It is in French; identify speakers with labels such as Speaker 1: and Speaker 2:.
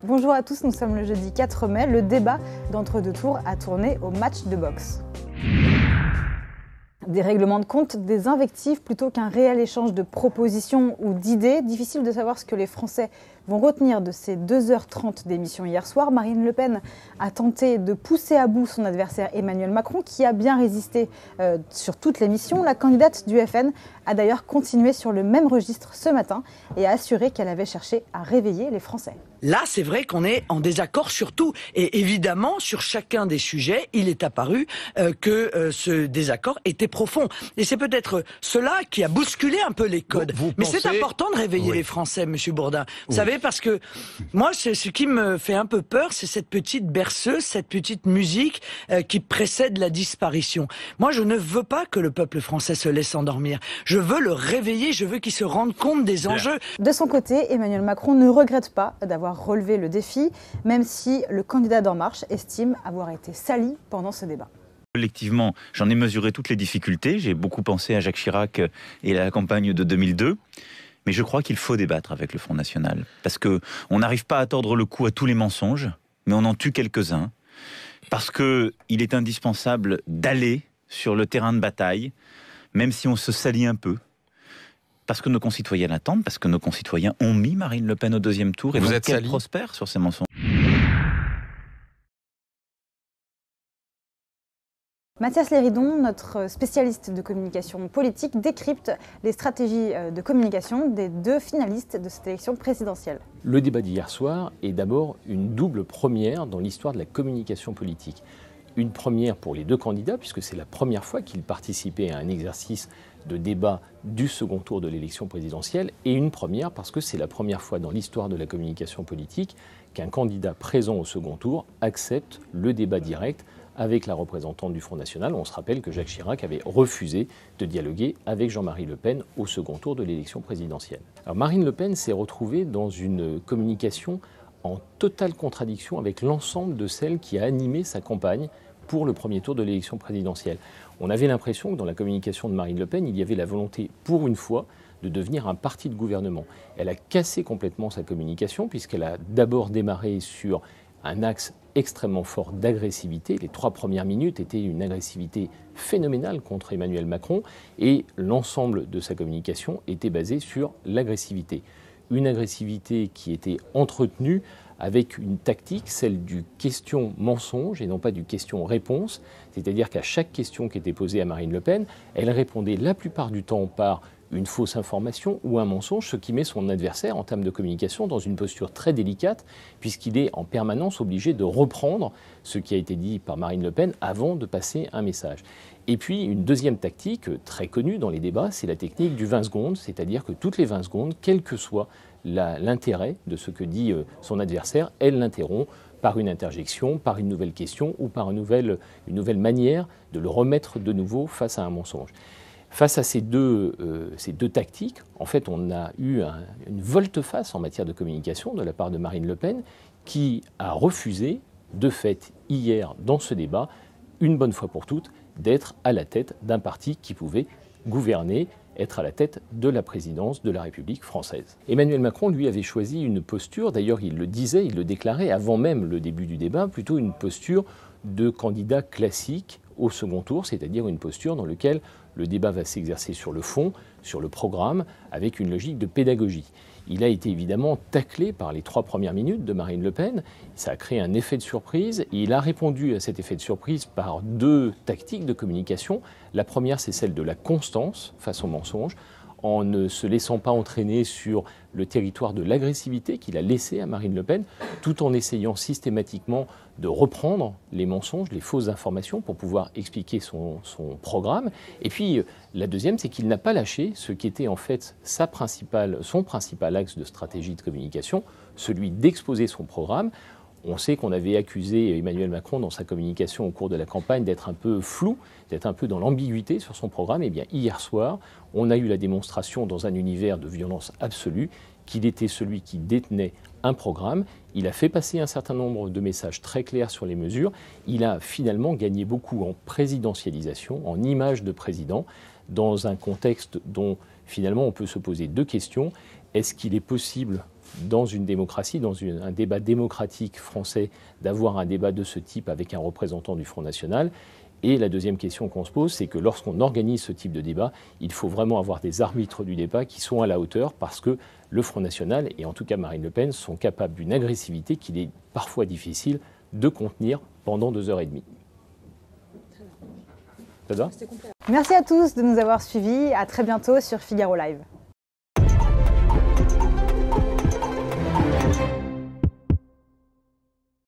Speaker 1: Bonjour à tous, nous sommes le jeudi 4 mai. Le débat d'entre-deux tours a tourné au match de boxe. Des règlements de compte, des invectives plutôt qu'un réel échange de propositions ou d'idées. Difficile de savoir ce que les Français vont retenir de ces 2h30 d'émission hier soir. Marine Le Pen a tenté de pousser à bout son adversaire Emmanuel Macron, qui a bien résisté sur toute l'émission. La candidate du FN a d'ailleurs continué sur le même registre ce matin et a assuré qu'elle avait cherché à réveiller les Français.
Speaker 2: Là, c'est vrai qu'on est en désaccord sur tout. Et évidemment, sur chacun des sujets, il est apparu que ce désaccord était profond. Et c'est peut-être cela qui a bousculé un peu les codes. Mais c'est important de réveiller les Français, Monsieur Bourdin. Vous savez, parce que moi, ce qui me fait un peu peur, c'est cette petite berceuse, cette petite musique qui précède la disparition. Moi, je ne veux pas que le peuple français se laisse endormir. Je veux le réveiller, je veux qu'il se rende compte des enjeux.
Speaker 1: De son côté, Emmanuel Macron ne regrette pas d'avoir relevé le défi, même si le candidat d'En Marche estime avoir été sali pendant ce débat.
Speaker 3: Collectivement, j'en ai mesuré toutes les difficultés. J'ai beaucoup pensé à Jacques Chirac et à la campagne de 2002. Mais je crois qu'il faut débattre avec le Front National. Parce qu'on n'arrive pas à tordre le cou à tous les mensonges, mais on en tue quelques-uns. Parce qu'il est indispensable d'aller sur le terrain de bataille, même si on se salit un peu. Parce que nos concitoyens l'attendent, parce que nos concitoyens ont mis Marine Le Pen au deuxième tour et donc qu'elle prospère sur ces mensonges.
Speaker 1: Mathias Léridon, notre spécialiste de communication politique, décrypte les stratégies de communication des deux finalistes de cette élection présidentielle.
Speaker 4: Le débat d'hier soir est d'abord une double première dans l'histoire de la communication politique. Une première pour les deux candidats, puisque c'est la première fois qu'ils participaient à un exercice de débat du second tour de l'élection présidentielle, et une première parce que c'est la première fois dans l'histoire de la communication politique qu'un candidat présent au second tour accepte le débat direct avec la représentante du Front National. On se rappelle que Jacques Chirac avait refusé de dialoguer avec Jean-Marie Le Pen au second tour de l'élection présidentielle. Alors Marine Le Pen s'est retrouvée dans une communication en totale contradiction avec l'ensemble de celle qui a animé sa campagne pour le premier tour de l'élection présidentielle. On avait l'impression que dans la communication de Marine Le Pen, il y avait la volonté, pour une fois, de devenir un parti de gouvernement. Elle a cassé complètement sa communication, puisqu'elle a d'abord démarré sur un axe extrêmement fort d'agressivité. Les 3 premières minutes étaient une agressivité phénoménale contre Emmanuel Macron, et l'ensemble de sa communication était basé sur l'agressivité. Une agressivité qui était entretenue avec une tactique, celle du question-mensonge et non pas du question-réponse. C'est-à-dire qu'à chaque question qui était posée à Marine Le Pen, elle répondait la plupart du temps par une fausse information ou un mensonge, ce qui met son adversaire en termes de communication dans une posture très délicate, puisqu'il est en permanence obligé de reprendre ce qui a été dit par Marine Le Pen avant de passer un message. Et puis une deuxième tactique très connue dans les débats, c'est la technique du 20 secondes, c'est-à-dire que toutes les 20 secondes, quel que soit l'intérêt de ce que dit son adversaire, elle l'interrompt par une interjection, par une nouvelle question ou par une nouvelle manière de le remettre de nouveau face à un mensonge. Face à ces deux tactiques, en fait, on a eu une volte-face en matière de communication de la part de Marine Le Pen, qui a refusé, de fait, hier, dans ce débat, une bonne fois pour toutes, d'être à la tête d'un parti qui pouvait gouverner, être à la tête de la présidence de la République française. Emmanuel Macron, lui, avait choisi une posture, d'ailleurs il le disait, il le déclarait avant même le début du débat, plutôt une posture de candidat classique au second tour, c'est-à-dire une posture dans laquelle le débat va s'exercer sur le fond, sur le programme, avec une logique de pédagogie. Il a été évidemment taclé par les 3 premières minutes de Marine Le Pen. Ça a créé un effet de surprise et il a répondu à cet effet de surprise par 2 tactiques de communication. La première, c'est celle de la constance face au mensonge, en ne se laissant pas entraîner sur le territoire de l'agressivité qu'il a laissé à Marine Le Pen, tout en essayant systématiquement de reprendre les mensonges, les fausses informations pour pouvoir expliquer son programme. Et puis la deuxième, c'est qu'il n'a pas lâché ce qui était en fait son principal axe de stratégie de communication, celui d'exposer son programme. On sait qu'on avait accusé Emmanuel Macron dans sa communication au cours de la campagne d'être un peu flou, d'être un peu dans l'ambiguïté sur son programme. Et bien hier soir, on a eu la démonstration dans un univers de violence absolue qu'il était celui qui détenait un programme. Il a fait passer un certain nombre de messages très clairs sur les mesures. Il a finalement gagné beaucoup en présidentialisation, en image de président, dans un contexte dont finalement on peut se poser 2 questions. Est-ce qu'il est possible dans une démocratie, dans un débat démocratique français, d'avoir un débat de ce type avec un représentant du Front National. Et la deuxième question qu'on se pose, c'est que lorsqu'on organise ce type de débat, il faut vraiment avoir des arbitres du débat qui sont à la hauteur, parce que le Front National, et en tout cas Marine Le Pen, sont capables d'une agressivité qu'il est parfois difficile de contenir pendant 2h30. Ça va ?
Speaker 1: Merci à tous de nous avoir suivis. À très bientôt sur Figaro Live.